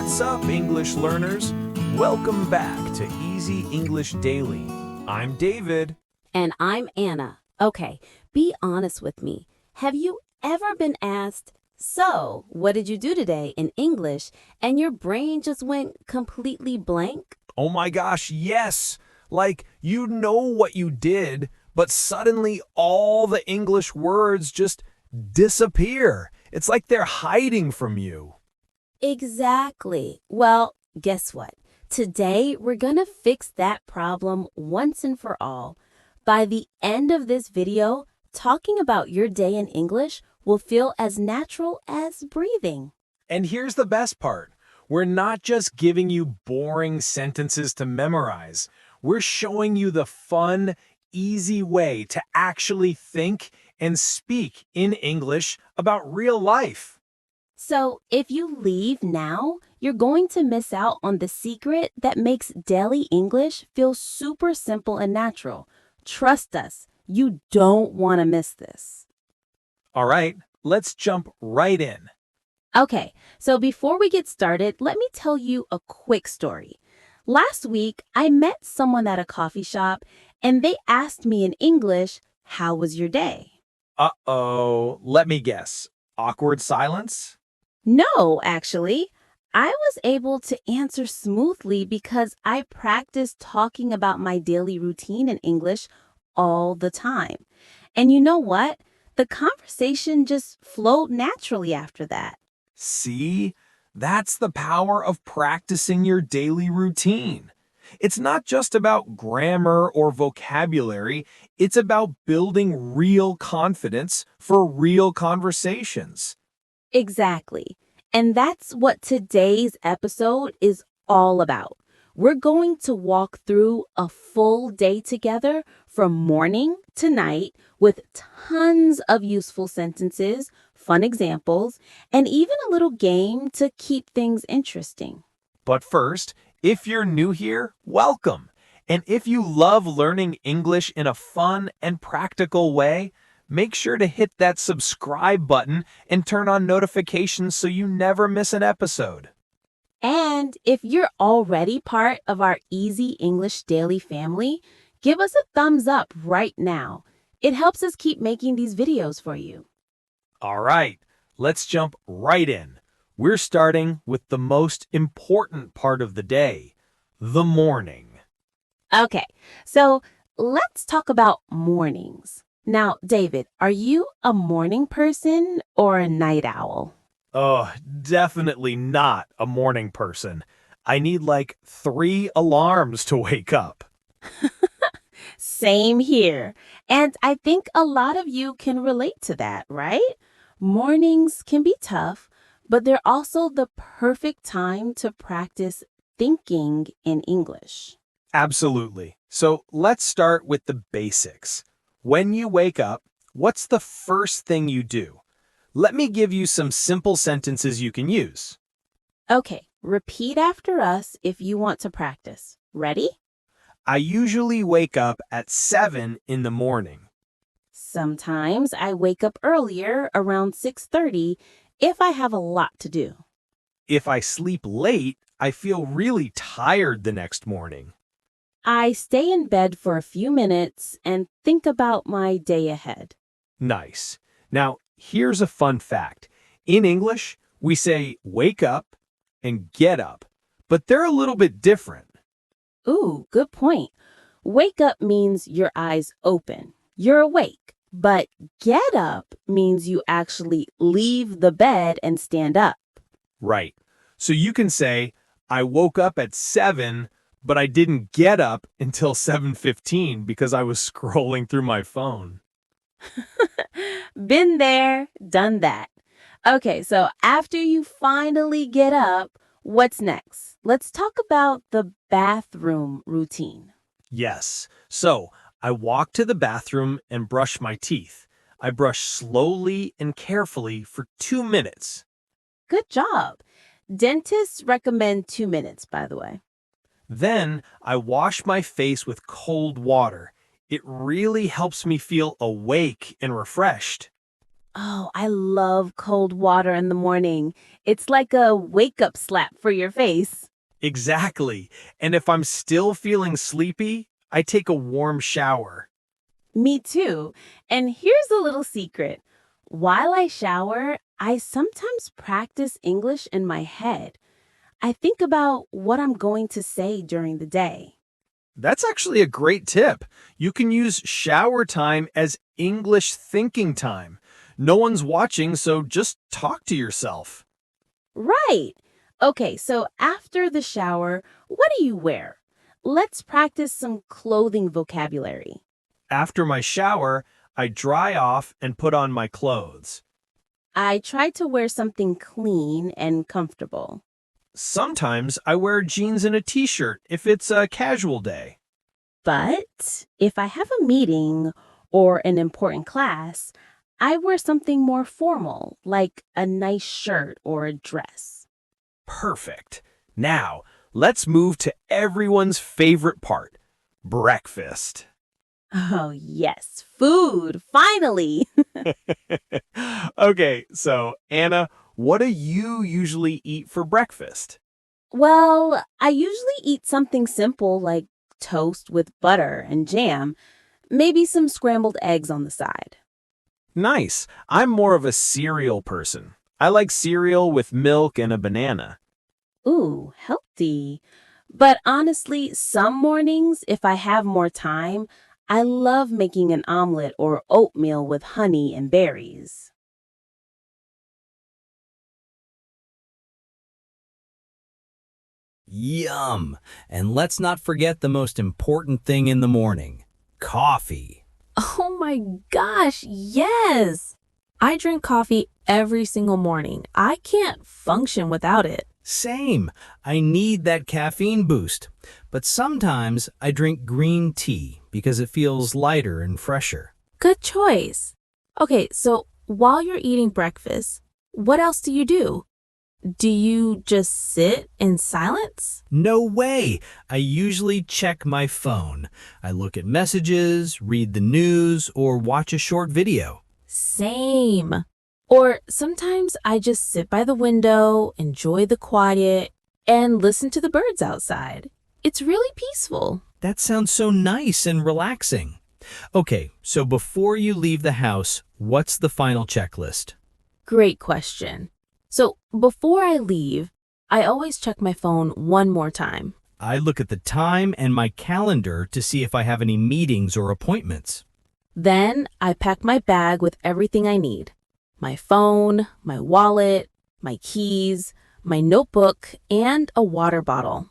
What's up, English learners? Welcome back to Easy English Daily. I'm David. And I'm Anna. Okay, be honest with me. Have you ever been asked, "So, what did you do today?" in English, and your brain just went completely blank? Oh my gosh, yes! Like, you know what you did, but suddenly all the English words just disappear. It's like they're hiding from you. Exactly. Well, guess what? Today, we're gonna fix that problem once and for all. By the end of this video, talking about your day in English will feel as natural as breathing. And here's the best part. We're not just giving you boring sentences to memorize. We're showing you the fun, easy way to actually think and speak in English about real life. So, if you leave now, you're going to miss out on the secret that makes daily English feel super simple and natural. Trust us, you don't want to miss this. All right, let's jump right in. Okay, so before we get started, let me tell you a quick story. Last week, I met someone at a coffee shop and they asked me in English, "How was your day?" Uh-oh, let me guess. Awkward silence? No, actually. I was able to answer smoothly because I practiced talking about my daily routine in English all the time. And you know what? The conversation just flowed naturally after that. See? That's the power of practicing your daily routine. It's not just about grammar or vocabulary, it's about building real confidence for real conversations. Exactly. And that's what today's episode is all about. We're going to walk through a full day together from morning to night with tons of useful sentences, fun examples, and even a little game to keep things interesting. But first, if you're new here, welcome. And if you love learning English in a fun and practical way, make sure to hit that subscribe button and turn on notifications so you never miss an episode. And if you're already part of our Easy English Daily family, give us a thumbs up right now. It helps us keep making these videos for you. All right, let's jump right in. We're starting with the most important part of the day, the morning. Okay, so let's talk about mornings. Now, David, are you a morning person or a night owl? Oh, definitely not a morning person. I need like 3 alarms to wake up. Same here. And I think a lot of you can relate to that, right? Mornings can be tough, but they're also the perfect time to practice thinking in English. Absolutely. So let's start with the basics. When you wake up, what's the first thing you do? Let me give you some simple sentences you can use. Okay, repeat after us if you want to practice. Ready? I usually wake up at 7 in the morning. Sometimes I wake up earlier, around 6:30, if I have a lot to do. If I sleep late, I feel really tired the next morning. I stay in bed for a few minutes and think about my day ahead. Nice. Now, here's a fun fact. In English, we say wake up and get up, but they're a little bit different. Ooh, good point. Wake up means your eyes open. You're awake. But get up means you actually leave the bed and stand up. Right. So you can say, I woke up at 7, but I didn't get up until 7:15 because I was scrolling through my phone. Been there, done that. Okay, so after you finally get up, what's next? Let's talk about the bathroom routine. Yes. So I walk to the bathroom and brush my teeth. I brush slowly and carefully for 2 minutes. Good job. Dentists recommend 2 minutes, by the way. Then I wash my face with cold water. It really helps me feel awake and refreshed. Oh, I love cold water in the morning. It's like a wake-up slap for your face. Exactly. And if I'm still feeling sleepy, I take a warm shower. Me too. And here's a little secret. While I shower, I sometimes practice English in my head. I think about what I'm going to say during the day. That's actually a great tip. You can use shower time as English thinking time. No one's watching, so just talk to yourself. Right. Okay, so after the shower, what do you wear? Let's practice some clothing vocabulary. After my shower, I dry off and put on my clothes. I try to wear something clean and comfortable. Sometimes I wear jeans and a t-shirt if it's a casual day. But if I have a meeting or an important class, I wear something more formal, like a nice shirt or a dress. Perfect. Now, let's move to everyone's favorite part, breakfast. Oh, yes, food, finally. Okay, so Anna, what do you usually eat for breakfast? Well, I usually eat something simple like toast with butter and jam, maybe some scrambled eggs on the side. Nice. I'm more of a cereal person. I like cereal with milk and a banana. Ooh, healthy. But honestly, some mornings, if I have more time, I love making an omelet or oatmeal with honey and berries. Yum! And let's not forget the most important thing in the morning, coffee. Oh my gosh, yes! I drink coffee every single morning. I can't function without it. Same, I need that caffeine boost. But sometimes I drink green tea because it feels lighter and fresher. Good choice. Okay, so while you're eating breakfast, what else do you do? Do you just sit in silence? No way! I usually check my phone. I look at messages, read the news, or watch a short video. Same. Or sometimes I just sit by the window, enjoy the quiet, and listen to the birds outside. It's really peaceful. That sounds so nice and relaxing. Okay, so before you leave the house, what's the final checklist? Great question. So before I leave, I always check my phone one more time. I look at the time and my calendar to see if I have any meetings or appointments. Then I pack my bag with everything I need. My phone, my wallet, my keys, my notebook, and a water bottle.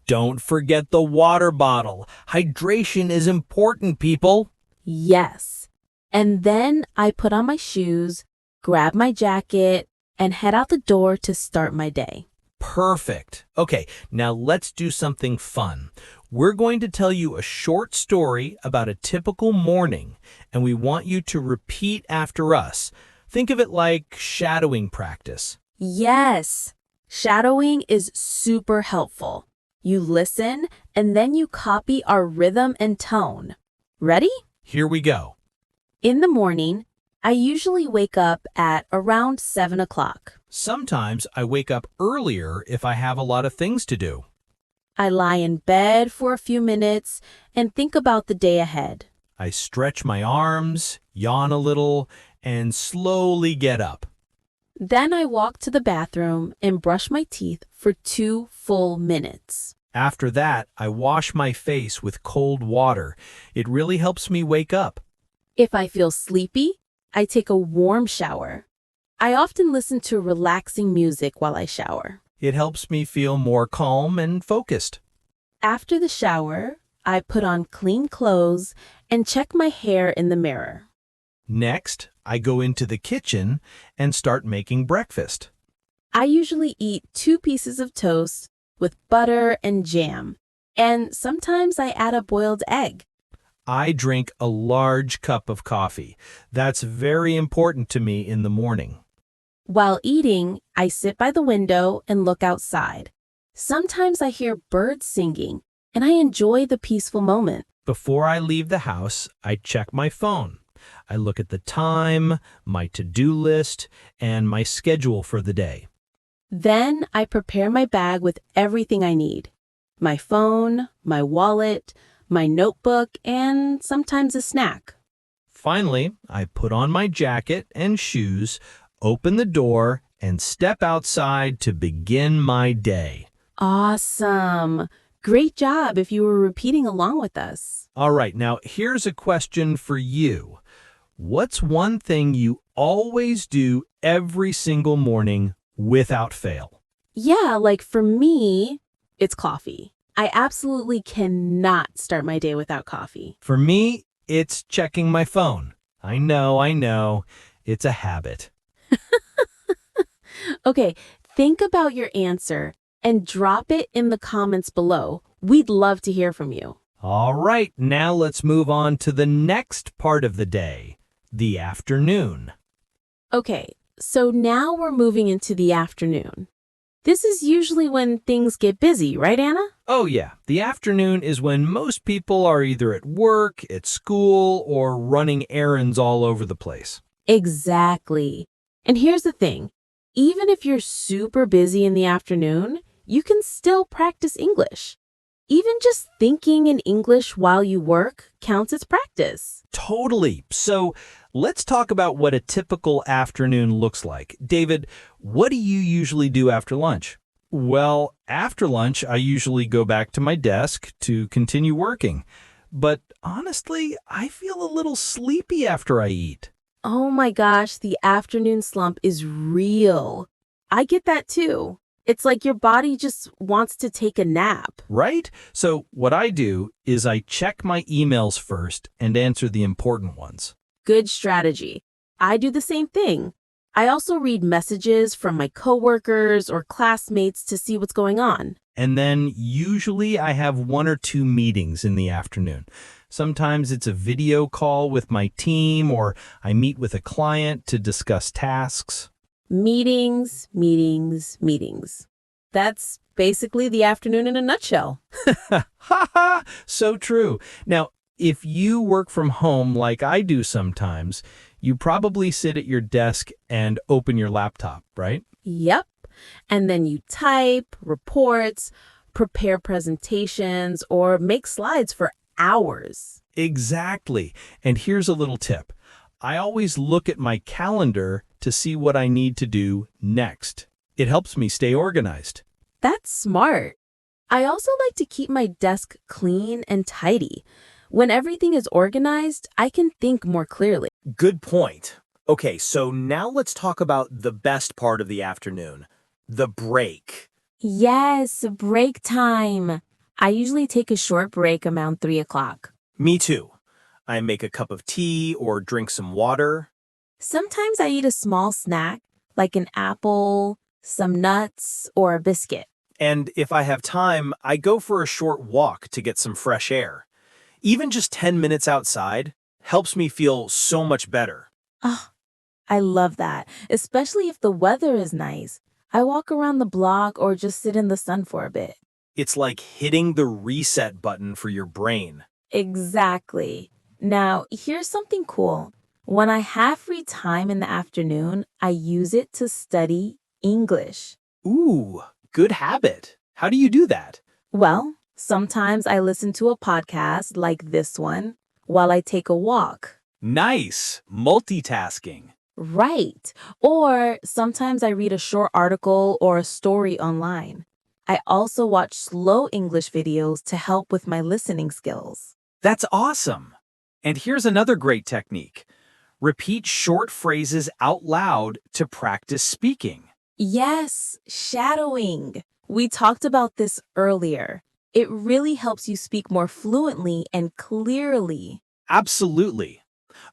Don't forget the water bottle. Hydration is important, people. Yes. And then I put on my shoes, grab my jacket, and head out the door to start my day. Perfect. Okay, now let's do something fun. We're going to tell you a short story about a typical morning, and we want you to repeat after us. Think of it like shadowing practice. Yes. Shadowing is super helpful. You listen, and then you copy our rhythm and tone. Ready? Here we go. In the morning, I usually wake up at around 7 o'clock. Sometimes I wake up earlier if I have a lot of things to do. I lie in bed for a few minutes and think about the day ahead. I stretch my arms, yawn a little, and slowly get up. Then I walk to the bathroom and brush my teeth for 2 full minutes. After that, I wash my face with cold water. It really helps me wake up. If I feel sleepy, I take a warm shower. I often listen to relaxing music while I shower. It helps me feel more calm and focused. After the shower, I put on clean clothes and check my hair in the mirror. Next, I go into the kitchen and start making breakfast. I usually eat 2 pieces of toast with butter and jam, and sometimes I add a boiled egg. I drink a large cup of coffee. That's very important to me in the morning. While eating, I sit by the window and look outside. Sometimes I hear birds singing, and I enjoy the peaceful moment. Before I leave the house, I check my phone. I look at the time, my to-do list, and my schedule for the day. Then I prepare my bag with everything I need. My phone, my wallet, my notebook, and sometimes a snack. Finally, I put on my jacket and shoes, open the door, and step outside to begin my day. Awesome. Great job if you were repeating along with us. All right, now here's a question for you. What's one thing you always do every single morning without fail? Yeah, like for me, it's coffee. I absolutely cannot start my day without coffee. For me, it's checking my phone. I know. It's a habit. Okay, think about your answer and drop it in the comments below. We'd love to hear from you. All right, now let's move on to the next part of the day, the afternoon. Okay, so now we're moving into the afternoon. This is usually when things get busy, right, Anna? Oh yeah, the afternoon is when most people are either at work, at school, or running errands all over the place. Exactly. And here's the thing. Even if you're super busy in the afternoon, you can still practice English. Even just thinking in English while you work counts as practice. Totally. So let's talk about what a typical afternoon looks like. David, what do you usually do after lunch? Well, after lunch, I usually go back to my desk to continue working. But honestly, I feel a little sleepy after I eat. Oh my gosh, the afternoon slump is real. I get that too. It's like your body just wants to take a nap. Right? So what I do is I check my emails first and answer the important ones. Good strategy. I do the same thing. I also read messages from my coworkers or classmates to see what's going on. And then usually I have 1 or 2 meetings in the afternoon. Sometimes it's a video call with my team or I meet with a client to discuss tasks. Meetings. That's basically the afternoon in a nutshell. Ha ha! So true. Now, if you work from home like I do sometimes, you probably sit at your desk and open your laptop, right? Yep. And then you type reports, prepare presentations, or make slides for hours. Exactly. And here's a little tip. I always look at my calendar to see what I need to do next. It helps me stay organized. That's smart. I also like to keep my desk clean and tidy. When everything is organized, I can think more clearly. Good point. Okay, so now let's talk about the best part of the afternoon, the break. Yes, break time. I usually take a short break around 3 o'clock. Me too. I make a cup of tea or drink some water. Sometimes I eat a small snack, like an apple, some nuts, or a biscuit. And if I have time, I go for a short walk to get some fresh air. Even just 10 minutes outside helps me feel so much better. Oh, I love that, especially if the weather is nice. I walk around the block or just sit in the sun for a bit. It's like hitting the reset button for your brain. Exactly. Now, here's something cool. When I have free time in the afternoon, I use it to study English. Ooh, good habit. How do you do that? Well, sometimes I listen to a podcast like this one while I take a walk. Nice. Multitasking. Right. Or sometimes I read a short article or a story online. I also watch slow English videos to help with my listening skills. That's awesome. And here's another great technique. Repeat short phrases out loud to practice speaking. Yes, shadowing. We talked about this earlier. It really helps you speak more fluently and clearly. Absolutely.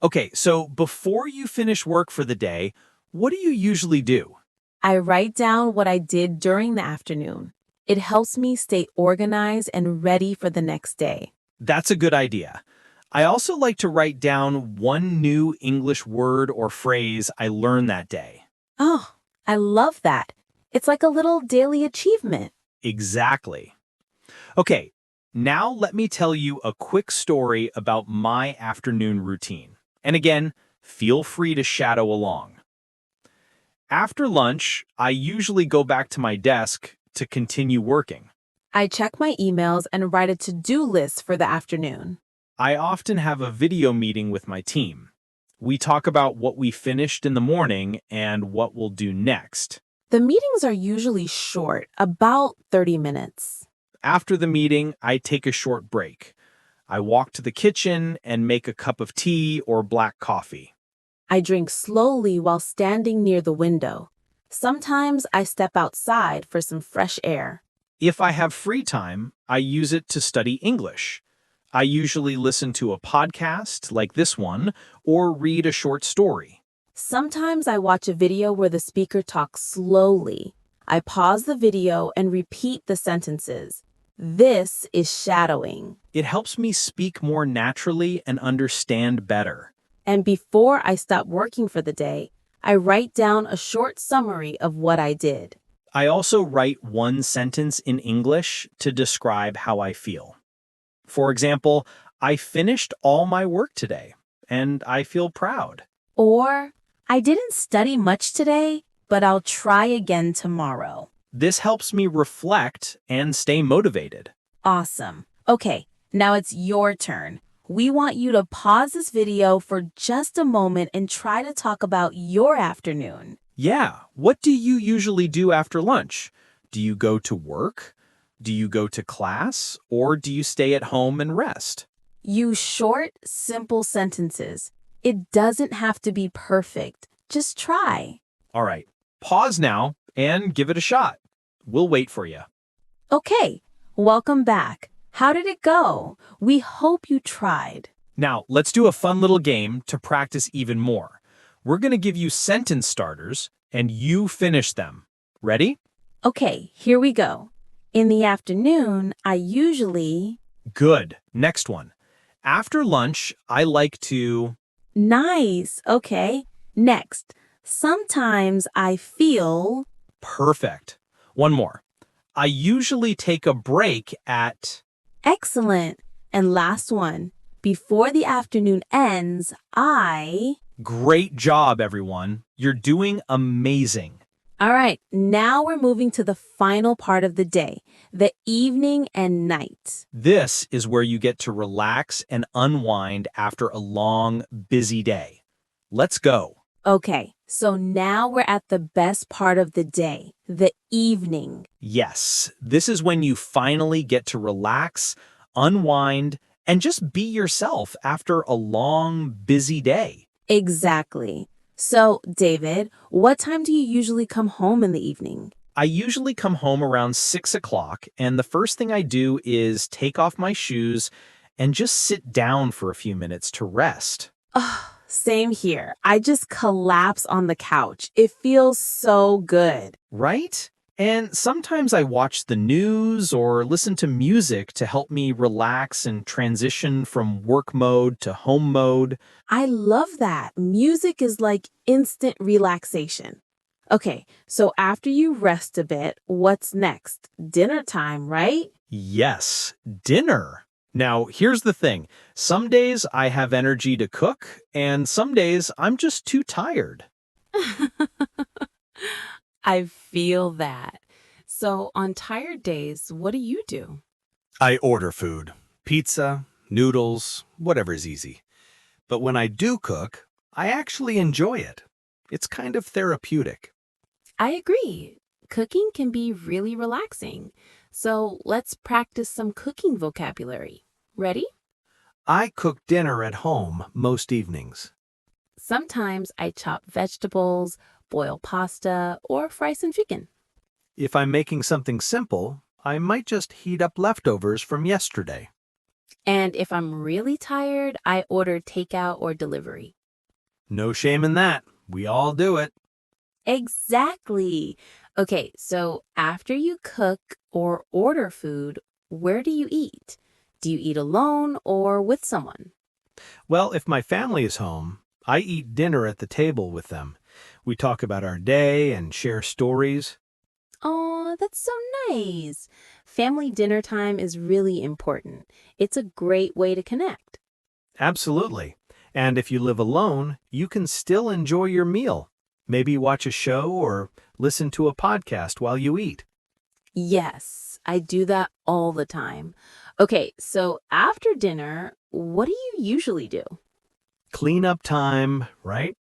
Okay, so before you finish work for the day, what do you usually do? I write down what I did during the afternoon. It helps me stay organized and ready for the next day. That's a good idea. I also like to write down one new English word or phrase I learned that day. Oh, I love that. It's like a little daily achievement. Exactly. Okay, now let me tell you a quick story about my afternoon routine. And again, feel free to shadow along. After lunch, I usually go back to my desk to continue working. I check my emails and write a to-do list for the afternoon. I often have a video meeting with my team. We talk about what we finished in the morning and what we'll do next. The meetings are usually short, about 30 minutes. After the meeting, I take a short break. I walk to the kitchen and make a cup of tea or black coffee. I drink slowly while standing near the window. Sometimes I step outside for some fresh air. If I have free time, I use it to study English. I usually listen to a podcast like this one or read a short story. Sometimes I watch a video where the speaker talks slowly. I pause the video and repeat the sentences. This is shadowing. It helps me speak more naturally and understand better. And before I stop working for the day, I write down a short summary of what I did. I also write one sentence in English to describe how I feel. For example, I finished all my work today, and I feel proud. Or, I didn't study much today, but I'll try again tomorrow. This helps me reflect and stay motivated. Awesome. Okay, now it's your turn. We want you to pause this video for just a moment and try to talk about your afternoon. Yeah, what do you usually do after lunch? Do you go to work? Do you go to class? Or do you stay at home and rest? Use short, simple sentences. It doesn't have to be perfect. Just try. All right, pause now and give it a shot. We'll wait for you. Okay, welcome back. How did it go? We hope you tried. Now, let's do a fun little game to practice even more. We're going to give you sentence starters, and you finish them. Ready? Okay, here we go. In the afternoon, I usually... Good. Next one. After lunch, I like to... Nice. Okay. Next. Sometimes I feel... Perfect. One more. I usually take a break at... Excellent. And last one. Before the afternoon ends, I... Great job, everyone. You're doing amazing. All right, now we're moving to the final part of the day, the evening and night. This is where you get to relax and unwind after a long, busy day. Let's go. Okay, so now we're at the best part of the day, the evening. Yes, this is when you finally get to relax, unwind, and just be yourself after a long, busy day. Exactly. So, David, what time do you usually come home in the evening? I usually come home around 6 o'clock, and the first thing I do is take off my shoes and just sit down for a few minutes to rest. Oh, same here. I just collapse on the couch. It feels so good. Right? And sometimes I watch the news or listen to music to help me relax and transition from work mode to home mode. I love that. Music is like instant relaxation. Okay, so after you rest a bit, what's next? Dinner time, right? Yes, dinner. Now, here's the thing. Some days I have energy to cook, and some days I'm just too tired. I feel that. So on tired days, what do you do? I order food. Pizza, noodles, whatever's easy. But when I do cook, I actually enjoy it. It's kind of therapeutic. I agree. Cooking can be really relaxing. So let's practice some cooking vocabulary. Ready? I cook dinner at home most evenings. Sometimes I chop vegetables, boil pasta, or fry some chicken. If I'm making something simple, I might just heat up leftovers from yesterday. And if I'm really tired, I order takeout or delivery. No shame in that. We all do it. Exactly. Okay, so after you cook or order food, where do you eat? Do you eat alone or with someone? Well, if my family is home, I eat dinner at the table with them. We talk about our day and share stories. Oh, that's so nice. Family dinner time is really important. It's a great way to connect. Absolutely. And if you live alone, you can still enjoy your meal. Maybe watch a show or listen to a podcast while you eat. Yes, I do that all the time. Okay, so after dinner, what do you usually do? Cleanup time, right?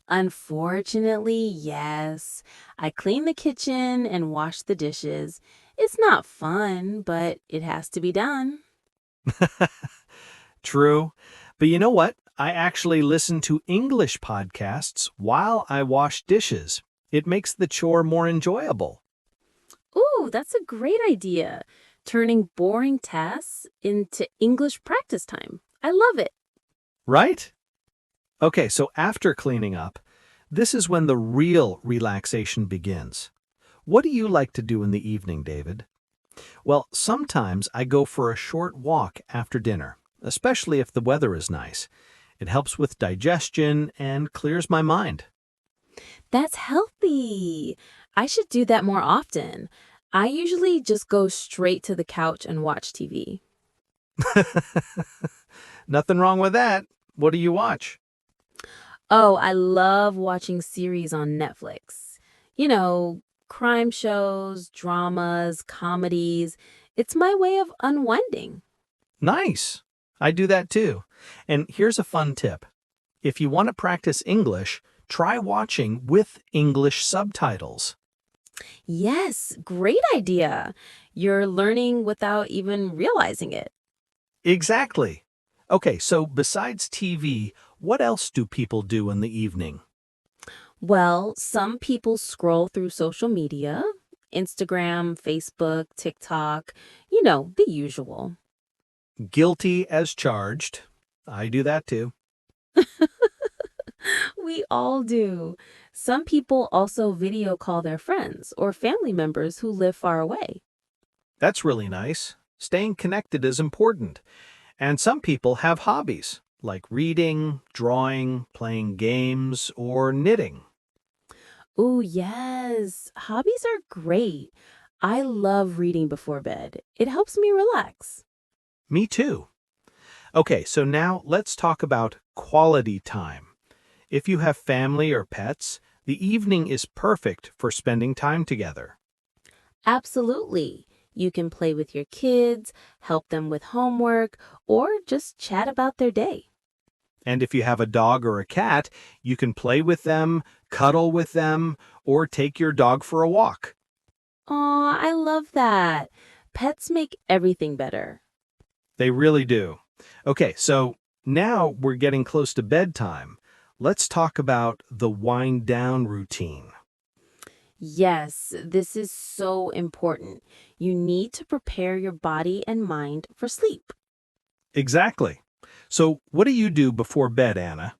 Unfortunately, yes. I clean the kitchen and wash the dishes. It's not fun, but it has to be done. True. But you know what? I actually listen to English podcasts while I wash dishes. It makes the chore more enjoyable. Ooh, that's a great idea. Turning boring tasks into English practice time. I love it. Right? Okay, so after cleaning up, this is when the real relaxation begins. What do you like to do in the evening, David? Well, sometimes I go for a short walk after dinner, especially if the weather is nice. It helps with digestion and clears my mind. That's healthy. I should do that more often. I usually just go straight to the couch and watch TV. Nothing wrong with that. What do you watch? Oh, I love watching series on Netflix. You know, crime shows, dramas, comedies. It's my way of unwinding. Nice. I do that too. And here's a fun tip. If you want to practice English, try watching with English subtitles. Yes, great idea. You're learning without even realizing it. Exactly. Okay, so besides TV, what else do people do in the evening? Well, some people scroll through social media, Instagram, Facebook, TikTok, the usual. Guilty as charged. I do that too. We all do. Some people also video call their friends or family members who live far away. That's really nice. Staying connected is important. And some people have hobbies, like reading, drawing, playing games, or knitting. Ooh, yes. Hobbies are great. I love reading before bed. It helps me relax. Me too. Okay, so now let's talk about quality time. If you have family or pets, the evening is perfect for spending time together. Absolutely. You can play with your kids, help them with homework, or just chat about their day. And if you have a dog or a cat, you can play with them, cuddle with them, or take your dog for a walk. Aw, I love that. Pets make everything better. They really do. Okay, so now we're getting close to bedtime. Let's talk about the wind down routine. Yes, this is so important. You need to prepare your body and mind for sleep. Exactly. So, what do you do before bed, Anna?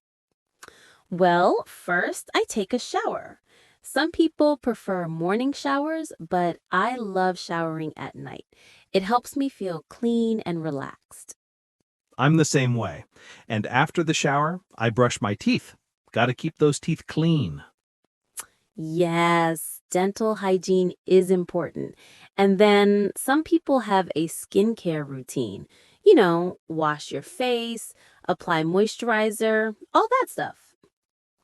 Well, first, I take a shower. Some people prefer morning showers, but I love showering at night. It helps me feel clean and relaxed. I'm the same way. And after the shower, I brush my teeth. Got to keep those teeth clean. Yes, dental hygiene is important. And then some people have a skincare routine. Wash your face, apply moisturizer, all that stuff.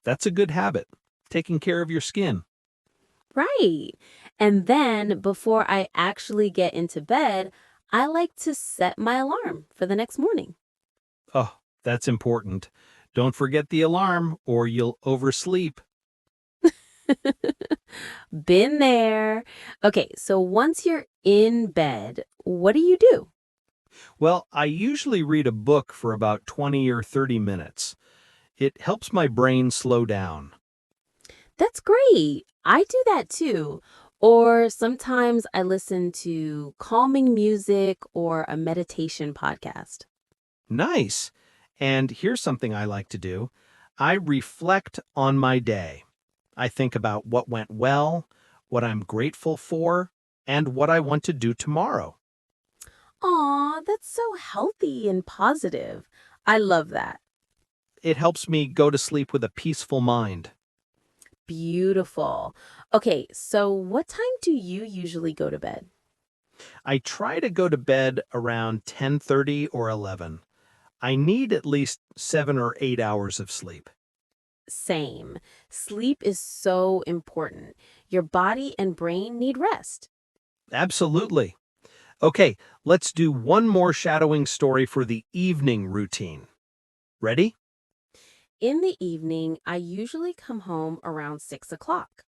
That's a good habit, taking care of your skin. Right. And then before I actually get into bed, I like to set my alarm for the next morning. Oh, that's important. Don't forget the alarm or you'll oversleep. Been there. Okay, so once you're in bed, what do you do? Well, I usually read a book for about 20 or 30 minutes. It helps my brain slow down. That's great. I do that too. Or sometimes I listen to calming music or a meditation podcast. Nice. And here's something I like to do. I reflect on my day. I think about what went well, what I'm grateful for, and what I want to do tomorrow. Aw, that's so healthy and positive. I love that. It helps me go to sleep with a peaceful mind. Beautiful. Okay, so what time do you usually go to bed? I try to go to bed around 10:30 or 11. I need at least 7 or 8 hours of sleep. Same. Sleep is so important. Your body and brain need rest. Absolutely. Okay, let's do one more shadowing story for the evening routine. Ready? In the evening, I usually come home around 6 o'clock.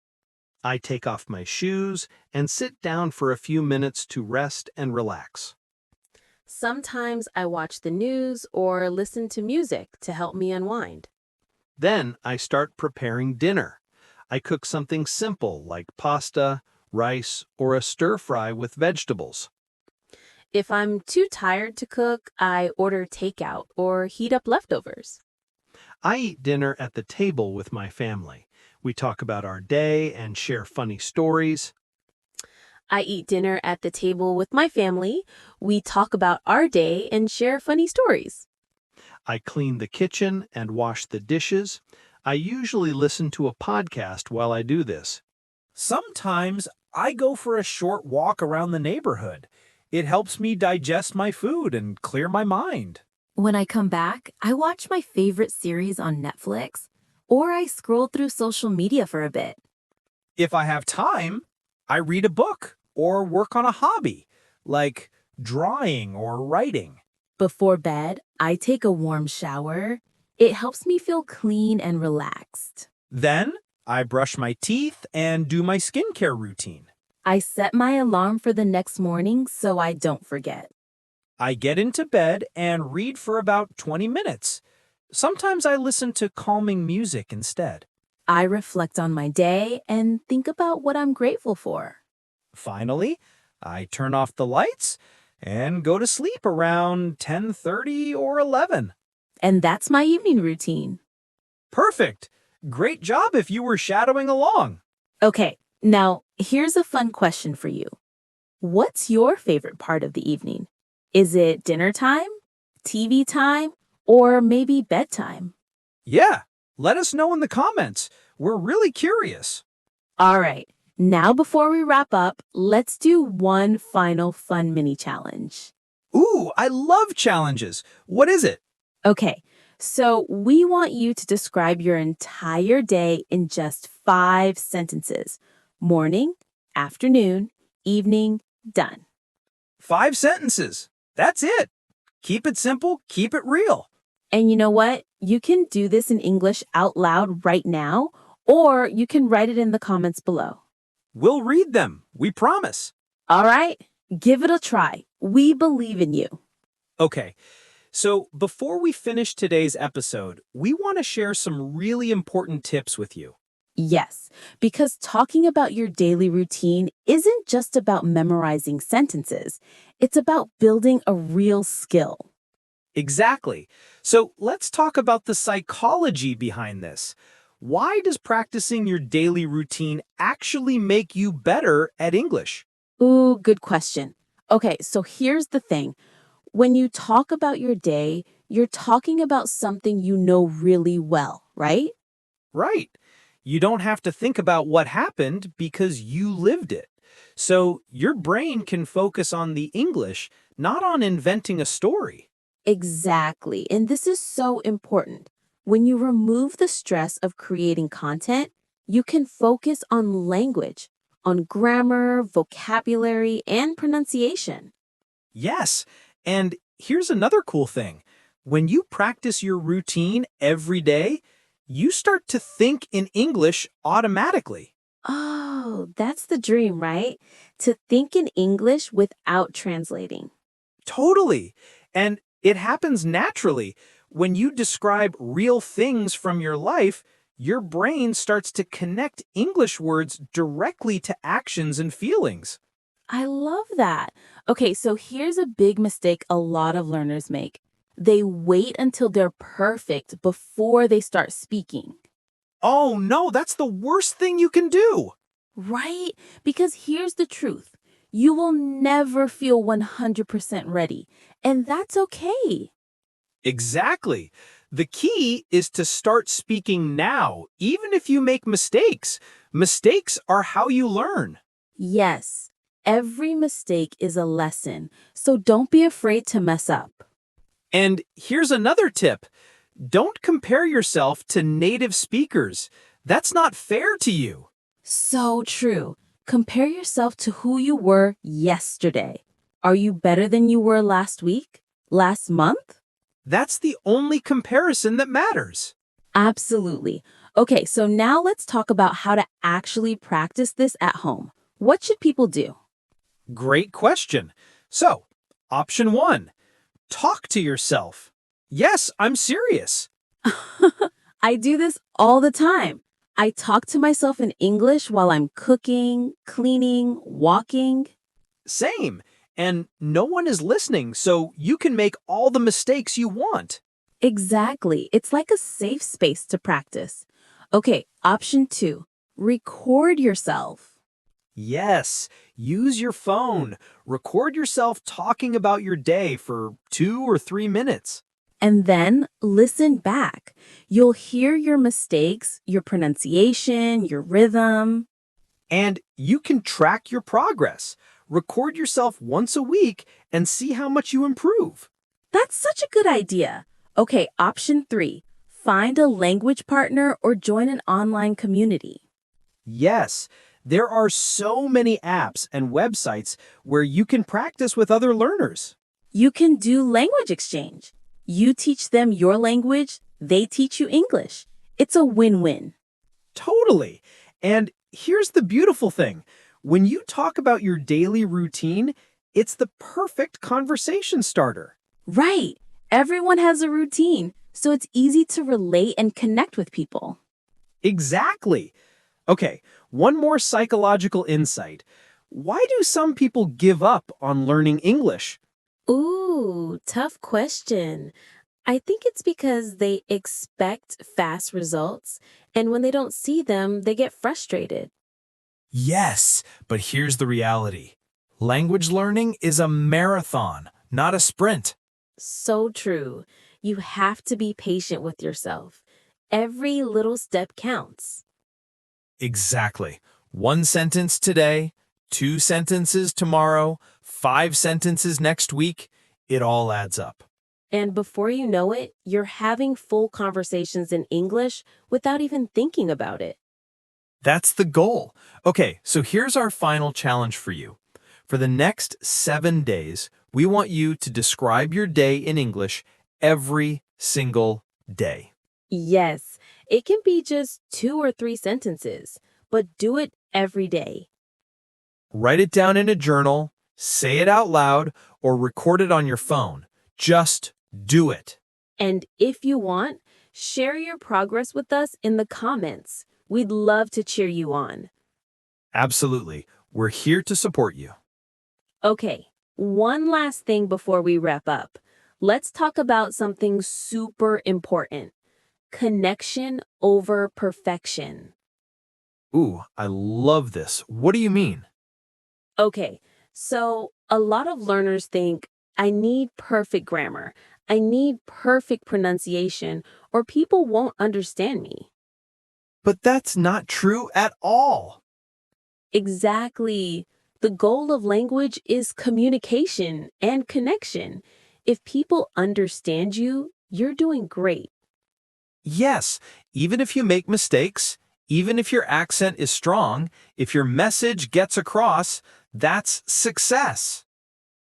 I take off my shoes and sit down for a few minutes to rest and relax. Sometimes I watch the news or listen to music to help me unwind. Then I start preparing dinner. I cook something simple like pasta, rice, or a stir fry with vegetables. If I'm too tired to cook, I order takeout or heat up leftovers. I eat dinner at the table with my family. We talk about our day and share funny stories. I eat dinner at the table with my family. We talk about our day and share funny stories. I clean the kitchen and wash the dishes. I usually listen to a podcast while I do this. Sometimes I go for a short walk around the neighborhood. It helps me digest my food and clear my mind. When I come back, I watch my favorite series on Netflix, or I scroll through social media for a bit. If I have time, I read a book or work on a hobby, like drawing or writing. Before bed, I take a warm shower. It helps me feel clean and relaxed. Then I brush my teeth and do my skincare routine. I set my alarm for the next morning so I don't forget. I get into bed and read for about 20 minutes. Sometimes I listen to calming music instead. I reflect on my day and think about what I'm grateful for. Finally, I turn off the lights and go to sleep around 10:30 or 11. And that's my evening routine. Perfect. Great job if you were shadowing along. Okay, now here's a fun question for you. What's your favorite part of the evening? Is it dinner time, TV time, or maybe bedtime? Yeah, let us know in the comments. We're really curious. All right, now before we wrap up, let's do one final fun mini challenge. Ooh, I love challenges. What is it? Okay, so we want you to describe your entire day in just 5 sentences. Morning, afternoon, evening, done. 5 sentences. That's it. Keep it simple, keep it real. And you know what? You can do this in English out loud right now, or you can write it in the comments below. We'll read them, we promise. All right, give it a try. We believe in you. Okay, so before we finish today's episode, we want to share some really important tips with you. Yes, because talking about your daily routine isn't just about memorizing sentences. It's about building a real skill. Exactly. So let's talk about the psychology behind this. Why does practicing your daily routine actually make you better at English? Ooh, good question. Okay, so here's the thing. When you talk about your day, you're talking about something you know really well, right? Right. You don't have to think about what happened because you lived it. So your brain can focus on the English, not on inventing a story. Exactly. And this is so important. When you remove the stress of creating content, you can focus on language, on grammar, vocabulary, and pronunciation. Yes. And here's another cool thing. When you practice your routine every day, you start to think in English automatically. Oh, that's the dream, right? To think in English without translating. Totally. And it happens naturally. When you describe real things from your life, your brain starts to connect English words directly to actions and feelings. I love that. Okay, so here's a big mistake a lot of learners make. They wait until they're perfect before they start speaking. Oh no, that's the worst thing you can do. Right? Because here's the truth. You will never feel 100% ready, and that's okay. Exactly. The key is to start speaking now, even if you make mistakes. Mistakes are how you learn. Yes, every mistake is a lesson, so don't be afraid to mess up. And here's another tip. Don't compare yourself to native speakers. That's not fair to you. So true. Compare yourself to who you were yesterday. Are you better than you were last week? Last month? That's the only comparison that matters. Absolutely. Okay, so now let's talk about how to actually practice this at home. What should people do? Great question. So, option 1, talk to yourself. Yes, I'm serious. I do this all the time. I talk to myself in English while I'm cooking, cleaning, walking. Same. And no one is listening, so you can make all the mistakes you want. Exactly. It's like a safe space to practice. Okay, option 2, record yourself. Yes, use your phone. Record yourself talking about your day for 2 or 3 minutes. And then listen back. You'll hear your mistakes, your pronunciation, your rhythm. And you can track your progress. Record yourself once a week and see how much you improve. That's such a good idea. Okay, option 3, find a language partner or join an online community. Yes, there are so many apps and websites where you can practice with other learners. You can do language exchange. You teach them your language, they teach you English. It's a win-win. Totally. And here's the beautiful thing. When you talk about your daily routine, it's the perfect conversation starter. Right. Everyone has a routine, so it's easy to relate and connect with people. Exactly. Okay, one more psychological insight. Why do some people give up on learning English? Ooh, tough question. I think it's because they expect fast results, and when they don't see them, they get frustrated. Yes, but here's the reality. Language learning is a marathon, not a sprint. So true. You have to be patient with yourself. Every little step counts. Exactly. 1 sentence today, 2 sentences tomorrow, 5 sentences next week. It all adds up. And before you know it, you're having full conversations in English without even thinking about it. That's the goal. Okay, so here's our final challenge for you. For the next 7 days, we want you to describe your day in English every single day. Yes, it can be just 2 or 3 sentences, but do it every day. Write it down in a journal, say it out loud, or record it on your phone. Just do it. And if you want, share your progress with us in the comments. We'd love to cheer you on. Absolutely. We're here to support you. Okay, one last thing before we wrap up. Let's talk about something super important. Connection over perfection. Ooh, I love this. What do you mean? Okay, so a lot of learners think, I need perfect grammar, I need perfect pronunciation, or people won't understand me. But that's not true at all. Exactly. The goal of language is communication and connection. If people understand you, you're doing great. Yes, even if you make mistakes, even if your accent is strong, if your message gets across, that's success.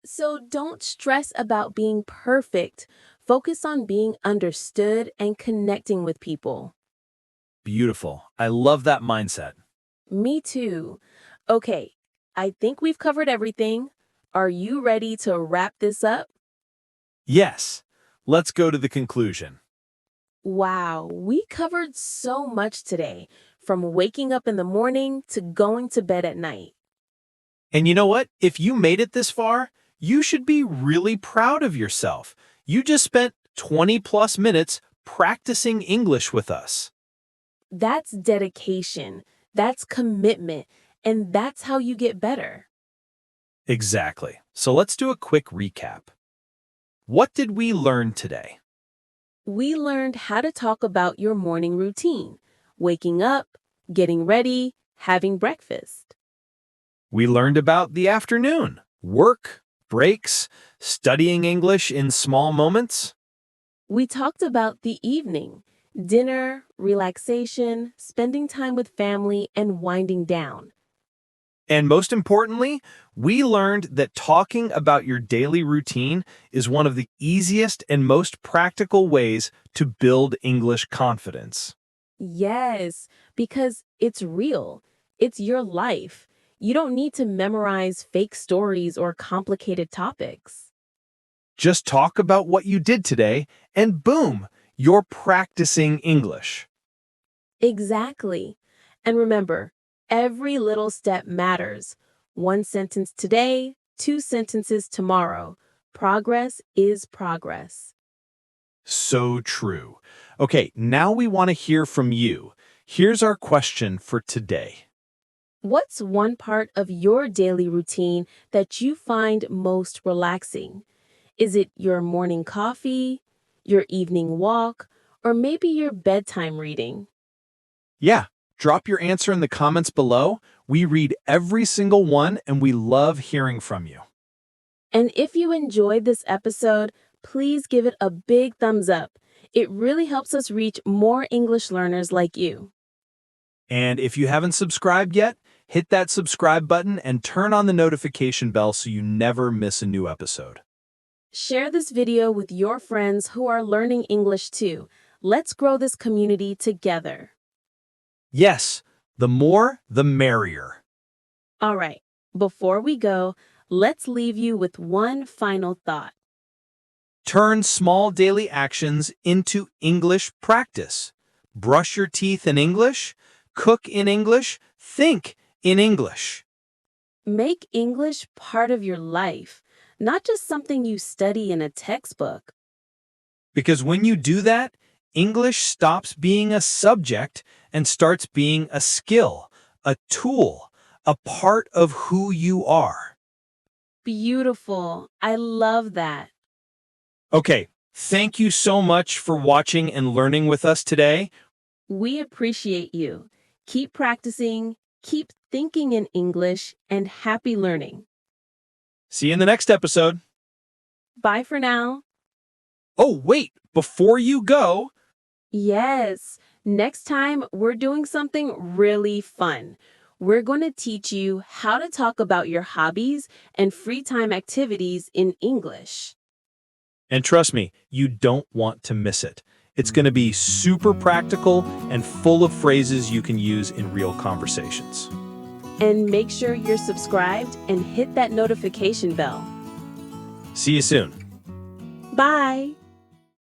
So don't stress about being perfect. Focus on being understood and connecting with people. Beautiful. I love that mindset. Me too. Okay, I think we've covered everything. Are you ready to wrap this up? Yes, let's go to the conclusion. Wow, we covered so much today, from waking up in the morning to going to bed at night. And you know what? If you made it this far, you should be really proud of yourself. You just spent 20 plus minutes practicing English with us. That's dedication, that's commitment, and that's how you get better. Exactly. So let's do a quick recap. What did we learn today? We learned how to talk about your morning routine, waking up, getting ready, having breakfast. We learned about the afternoon, work, breaks, studying English in small moments. We talked about the evening, dinner, relaxation, spending time with family, and winding down. And most importantly, we learned that talking about your daily routine is one of the easiest and most practical ways to build English confidence. Yes, because it's real. It's your life. You don't need to memorize fake stories or complicated topics. Just talk about what you did today, and boom, you're practicing English. Exactly. And remember, every little step matters. One sentence today, two sentences tomorrow. Progress is progress. So true. Okay, now we want to hear from you. Here's our question for today. What's one part of your daily routine that you find most relaxing? Is it your morning coffee, your evening walk, or maybe your bedtime reading? Yeah, drop your answer in the comments below. We read every single one and we love hearing from you. And if you enjoyed this episode, please give it a big thumbs up. It really helps us reach more English learners like you. And if you haven't subscribed yet, hit that subscribe button and turn on the notification bell so you never miss a new episode. Share this video with your friends who are learning English too. Let's grow this community together. Yes, the more, the merrier. All right, before we go, let's leave you with one final thought. Turn small daily actions into English practice. Brush your teeth in English, cook in English, think in English. Make English part of your life, not just something you study in a textbook. Because when you do that, English stops being a subject and starts being a skill, a tool, a part of who you are. Beautiful. I love that. Okay, thank you so much for watching and learning with us today. We appreciate you. Keep practicing, keep thinking in English, and happy learning. See you in the next episode. Bye for now. Oh, wait, before you go, Yes, next time we're doing something really fun. We're going to teach you how to talk about your hobbies and free time activities in English. and trust me, you don't want to miss it. It's going to be super practical and full of phrases you can use in real conversations. And make sure you're subscribed and hit that notification bell. See you soon. Bye.